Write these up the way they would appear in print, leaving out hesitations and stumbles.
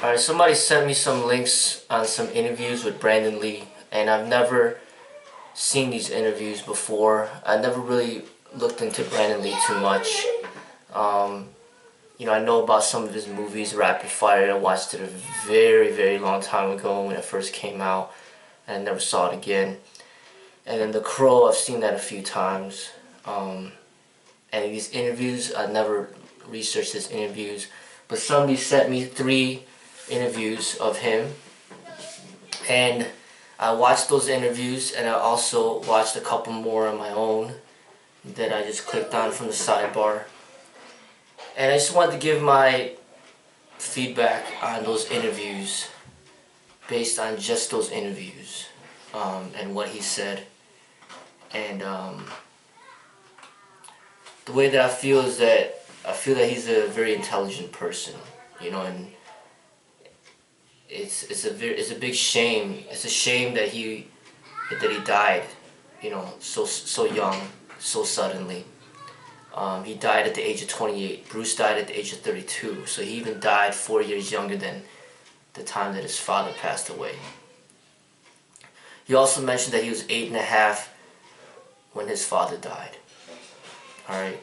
Alright, somebody sent me some links on some interviews with Brandon Lee, and I've never seen these interviews before. I never really looked into Brandon Lee too much. Um, I know about some of his movies, Rapid Fire. I watched it a very, very long time ago when it first came out, and I never saw it again. And then The Crow, I've seen that a few times. And these interviews, I never researched his interviews, but somebody sent me 3 interviews of him, and I watched those interviews, and I also watched a couple more on my own that I just clicked on from the sidebar. And I just wanted to give my feedback on those interviews based on just those interviews, and what he said. And the way that I feel is that I feel that he's a very intelligent person, and it's a big shame. It's a shame that he died, so young, so suddenly. He died at the age of 28. Bruce died at the age of 32, so he even died 4 years younger than the time that his father passed away. He also mentioned that he was 8.5 when his father died. Alright.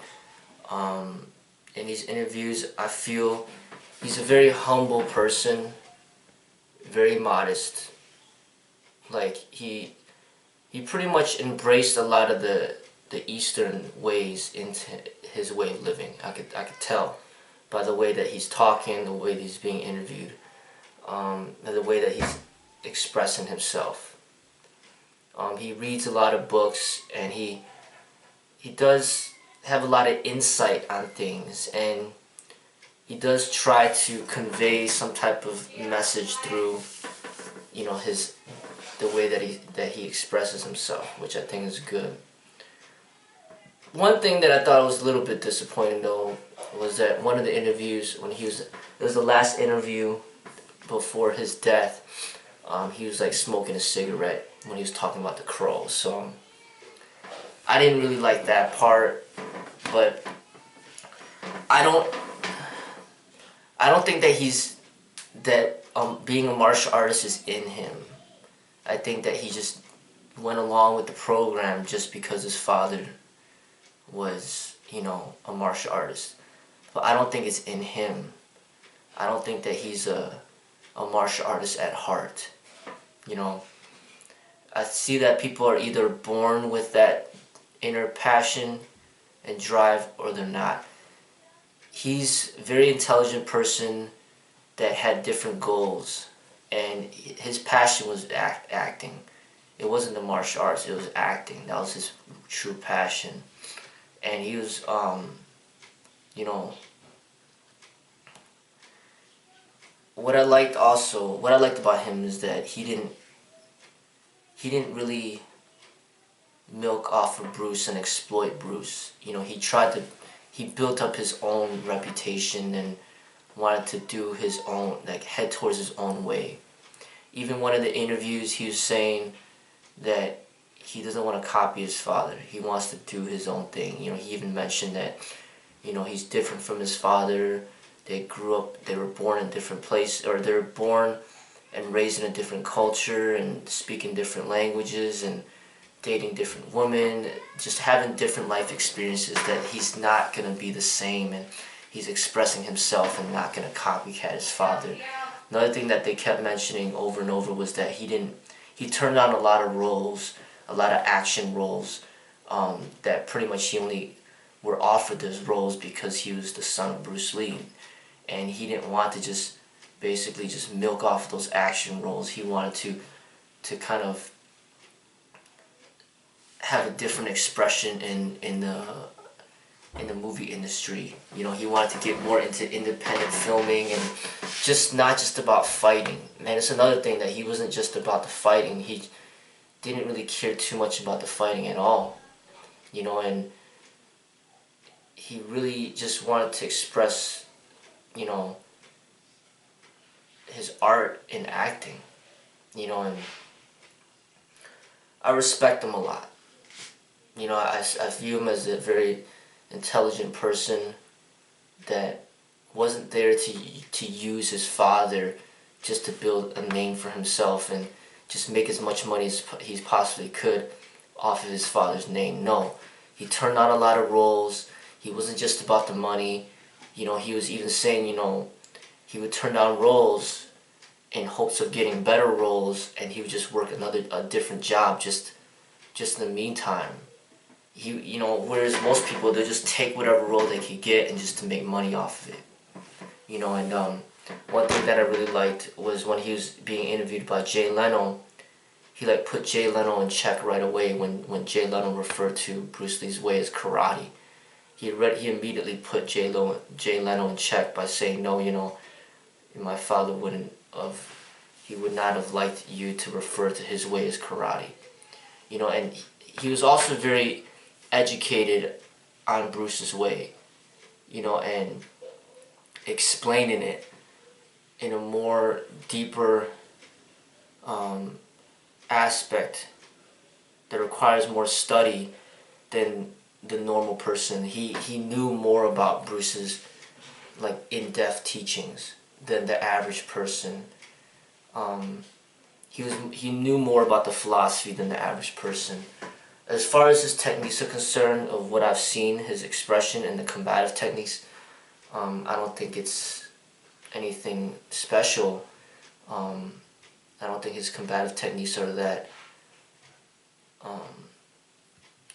In these interviews, I feel he's a very humble person, very modest. Like, he pretty much embraced a lot of the Eastern ways into his way of living. I could tell by the way that he's talking, the way that he's being interviewed, and the way that he's expressing himself. He reads a lot of books, and he does have a lot of insight on things, and he does try to convey some type of message through, the way that he expresses himself, which I think is good. One thing that I thought was a little bit disappointing though was that one of the interviews, it was the last interview before his death, he was like smoking a cigarette when he was talking about The Crow. So I didn't really like that part, but I don't think that being a martial artist is in him. I think that he just went along with the program just because his father was, a martial artist. But I don't think it's in him. I don't think that he's a martial artist at heart. I see that people are either born with that inner passion and drive, or they're not. He's a very intelligent person that had different goals, and his passion was acting. It wasn't the martial arts, it was acting. That was his true passion. And he was, what I liked about him is that he didn't really milk off of Bruce and exploit Bruce. He built up his own reputation and wanted to do his own, head towards his own way. Even one of the interviews, he was saying that he doesn't want to copy his father. He wants to do his own thing. He even mentioned that, he's different from his father. They were born in different places, or they were born and raised in a different culture and speaking different languages and dating different women, just having different life experiences, that he's not going to be the same, and he's expressing himself and not going to copycat his father. Another thing that they kept mentioning over and over was that he turned on a lot of roles, a lot of action roles, that pretty much he only were offered those roles because he was the son of Bruce Lee, and he didn't want to just basically just milk off those action roles. He wanted to kind of have a different expression in the movie industry. He wanted to get more into independent filming and not just about fighting. And it's another thing, that he wasn't just about the fighting. He didn't really care too much about the fighting at all. And he really just wanted to express, his art in acting. And I respect him a lot. I view him as a very intelligent person that wasn't there to use his father just to build a name for himself and just make as much money as he possibly could off of his father's name. No, he turned out a lot of roles. He wasn't just about the money. You know, he was even saying, you know, he would turn down roles in hopes of getting better roles, and he would just work a different job just in the meantime. You know, whereas most people, they just take whatever role they could get and just to make money off of it. You know, and one thing that I really liked was when he was being interviewed by Jay Leno, he like put Jay Leno in check right away when Jay Leno referred to Bruce Lee's way as karate. He immediately put Jay Leno in check by saying, no, you know, my father he would not have liked you to refer to his way as karate. You know, and he was also very educated on Bruce's way, you know, and explaining it in a more deeper aspect that requires more study than the normal person. He knew more about Bruce's like in-depth teachings than the average person. He knew more about the philosophy than the average person. As far as his techniques are concerned, of what I've seen, his expression and the combative techniques, I don't think it's anything special. I don't think his combative techniques are that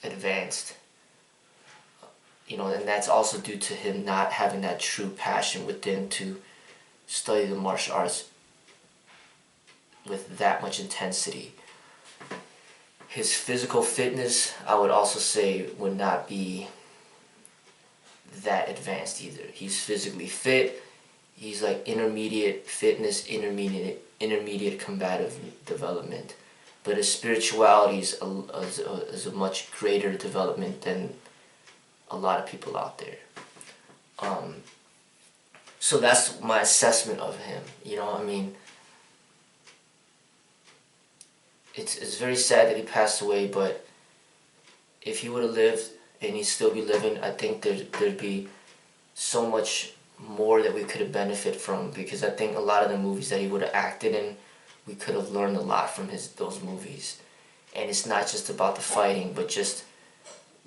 advanced. You know, and that's also due to him not having that true passion within to study the martial arts with that much intensity. His physical fitness, I would also say, would not be that advanced either. He's physically fit. He's like intermediate fitness, intermediate combative development. But his spirituality is a much greater development than a lot of people out there. So that's my assessment of him. You know, I mean, it's very sad that he passed away, but if he would have lived and he'd still be living, I think there'd be so much more that we could have benefited from, because I think a lot of the movies that he would have acted in, we could have learned a lot from those movies. And it's not just about the fighting, but just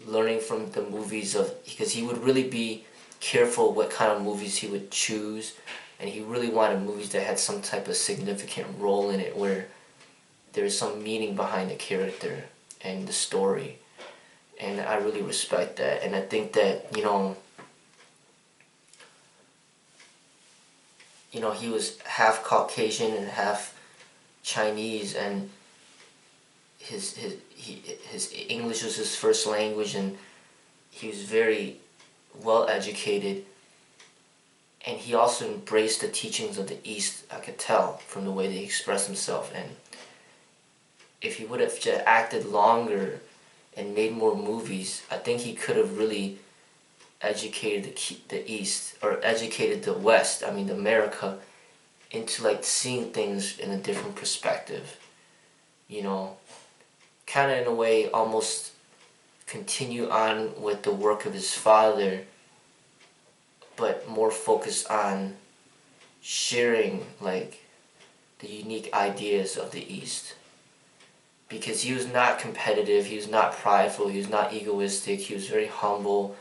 learning from the movies because he would really be careful what kind of movies he would choose, and he really wanted movies that had some type of significant role in it, where there's some meaning behind the character and the story. And I really respect that. And I think that, you know, he was half Caucasian and half Chinese, and his English was his first language, and he was very well educated, and he also embraced the teachings of the East. I could tell from the way that he expressed himself. And if he would have just acted longer and made more movies, I think he could have really educated the East, or educated the West, I mean America, into like seeing things in a different perspective. You know, kind of in a way almost continue on with the work of his father, but more focused on sharing like the unique ideas of the East. Because he was not competitive, he was not prideful, he was not egoistic, he was very humble,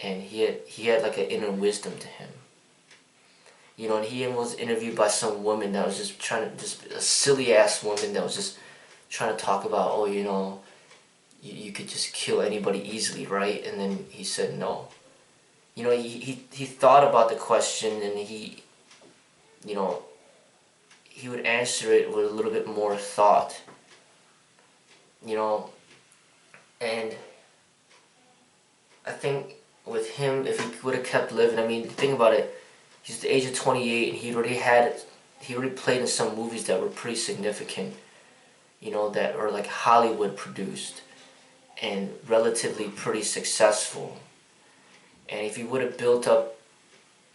and he had like an inner wisdom to him. You know, and he was interviewed by some woman that was just just a silly ass woman that was just trying to talk about, oh, you know, you could just kill anybody easily, right? And then he said no. You know, he thought about the question, and he would answer it with a little bit more thought. You know, and I think with him, if he would have kept living, I mean, think about it, he's the age of 28, and he already played in some movies that were pretty significant, you know, that are like Hollywood produced and relatively pretty successful. And if he would have built up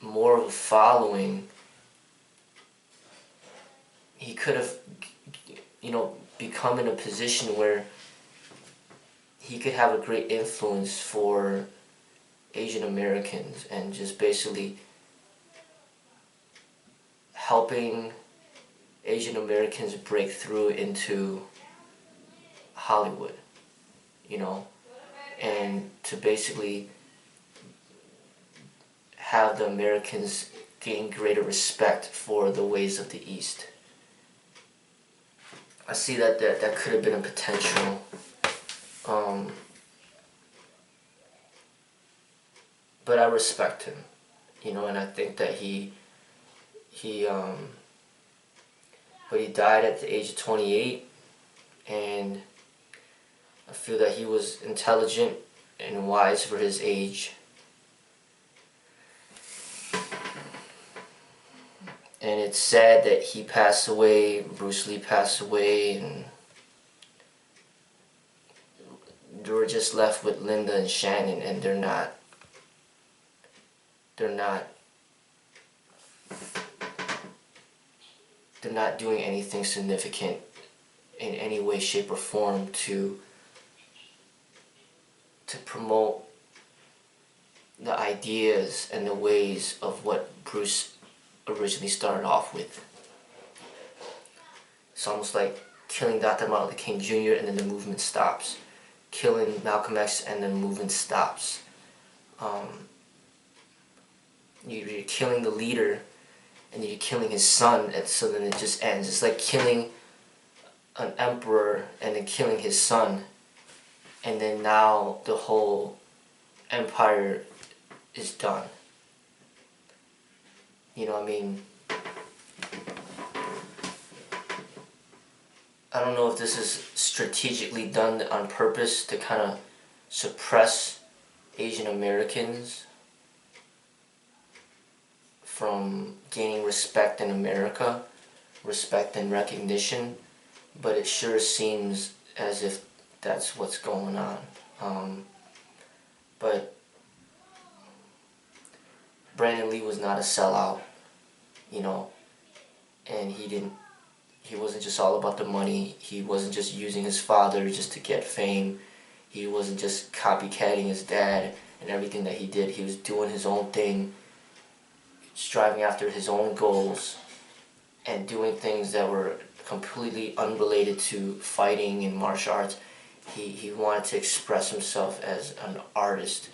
more of a following, he could have, you know, become in a position where he could have a great influence for Asian Americans, and just basically helping Asian Americans break through into Hollywood, you know, and to basically have the Americans gain greater respect for the ways of the East. I see that could have been a potential. But I respect him, you know, and I think that but he died at the age of 28, and I feel that he was intelligent and wise for his age. And it's sad that he passed away, Bruce Lee passed away, and we're just left with Linda and Shannon, and they're not doing anything significant in any way, shape, or form to promote the ideas and the ways of what Bruce originally started off with. It's almost like killing Dr. Martin Luther King Jr. and then the movement stops. Killing Malcolm X and then the movement stops. You're killing the leader and you're killing his son, and so then it just ends. It's like killing an emperor and then killing his son, and then now the whole empire is done. You know what I mean? I don't know if this is strategically done on purpose to kind of suppress Asian Americans from gaining respect in America, respect and recognition, but it sure seems as if that's what's going on. But Brandon Lee was not a sellout, you know, and he wasn't just all about the money. He wasn't just using his father just to get fame. He wasn't just copycatting his dad and everything that he did. He was doing his own thing, striving after his own goals, and doing things that were completely unrelated to fighting and martial arts. He wanted to express himself as an artist,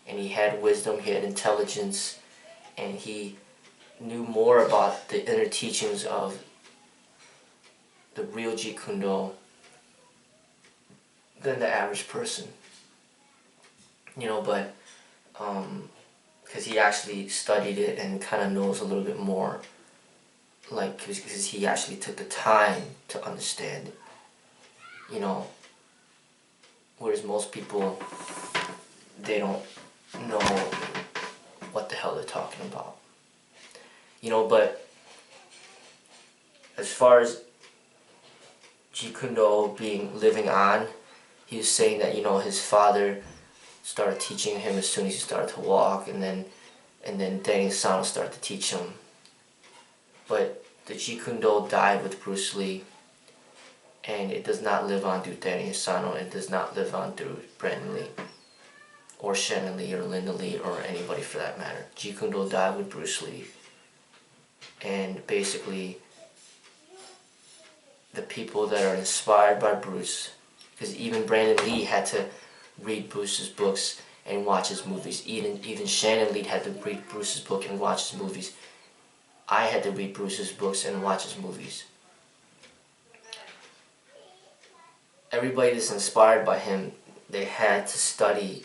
and he had wisdom, he had intelligence, and he knew more about the inner teachings of the real Jeet Kune Do than the average person. You know, but because he actually studied it and kind of knows a little bit more, like, because he actually took the time to understand it, you know, whereas most people, they don't know what the hell they're talking about, you know. But as far as Jeet Kune Do living on, he was saying that, you know, his father started teaching him as soon as he started to walk, and then Danny Sano started to teach him. But the Jeet Kune Do died with Bruce Lee, and it does not live on through Danny Sano. It does not live on through Brandon Lee, or Shannon Lee, or Linda Lee, or anybody for that matter. Jeet Kune Do died with Bruce Lee, and basically the people that are inspired by Bruce, because even Brandon Lee had to read Bruce's books and watch his movies. Even Shannon Lee had to read Bruce's book and watch his movies. I had to read Bruce's books and watch his movies. Everybody that's inspired by him, they had to study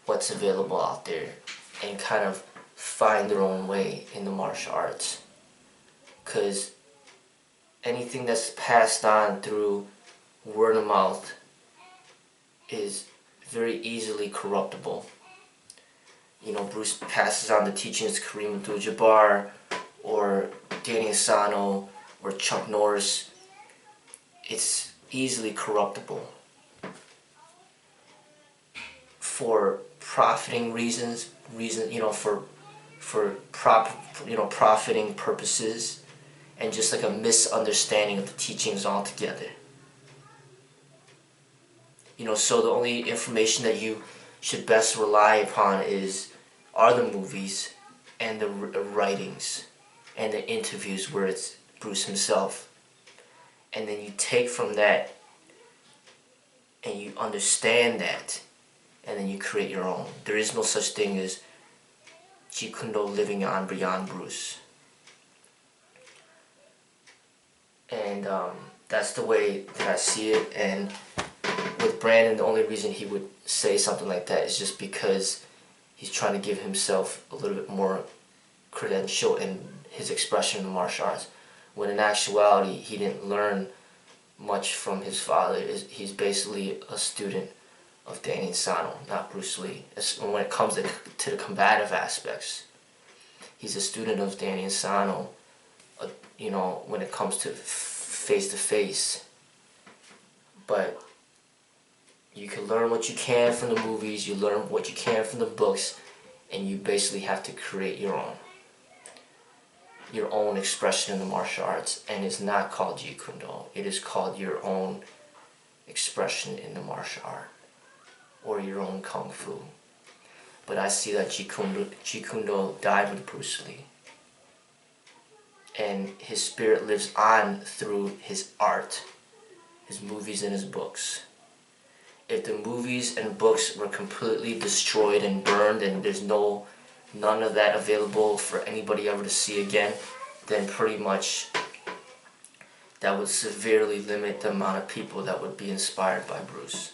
what's available out there and kind of find their own way in the martial arts. Because anything that's passed on through word of mouth is very easily corruptible. You know, Bruce passes on the teachings to Kareem Abdul-Jabbar, or Danny Asano, or Chuck Norris. It's easily corruptible for profiting reasons, you know, for profiting purposes, and just like a misunderstanding of the teachings altogether. You know, so the only information that you should best rely upon are the movies and the writings and the interviews where it's Bruce himself, and then you take from that and you understand that, and then you create your own. There is no such thing as Jeet Kune Do living on beyond Bruce. And that's the way that I see it. And with Brandon, the only reason he would say something like that is just because he's trying to give himself a little bit more credential in his expression in the martial arts, when in actuality he didn't learn much from his father. He's basically a student of Danny Insano, not Bruce Lee. When it comes to the combative aspects, he's a student of Danny Insano, you know, when it comes to face-to-face. But you can learn what you can from the movies, you learn what you can from the books, and you basically have to create your own expression in the martial arts. And it's not called Jeet Kune Do. It is called your own expression in the martial art, or your own Kung Fu. But I see that Jeet Kune Do died with Bruce Lee, and his spirit lives on through his art, his movies and his books. If the movies and books were completely destroyed and burned, and there's none of that available for anybody ever to see again, then pretty much that would severely limit the amount of people that would be inspired by Bruce.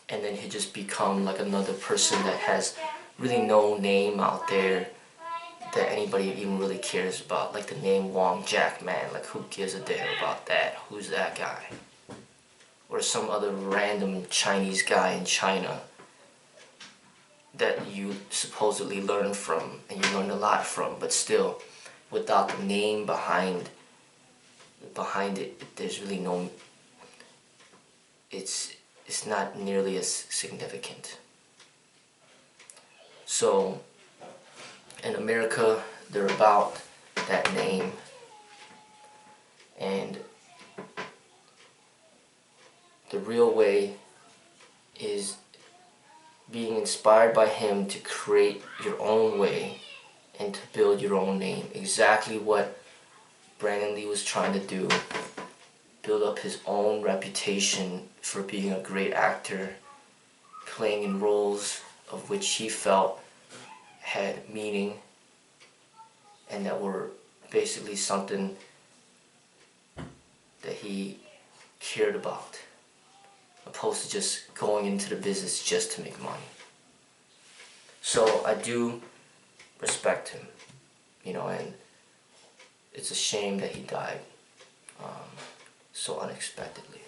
And then he'd just become like another person that has really no name out there that anybody even really cares about, like the name Wong Jack, man. Like, who gives a damn about that? Who's that guy? Or some other random Chinese guy in China that you supposedly learn from, and you learn a lot from, but still, without the name behind it, there's really no, it's not nearly as significant. So in America, they're about that name, and the real way is being inspired by him to create your own way and to build your own name. Exactly what Brandon Lee was trying to do. Build up his own reputation for being a great actor, playing in roles of which he felt had meaning and that were basically something that he cared about, opposed to just going into the business just to make money. So I do respect him, you know, and it's a shame that he died so unexpectedly.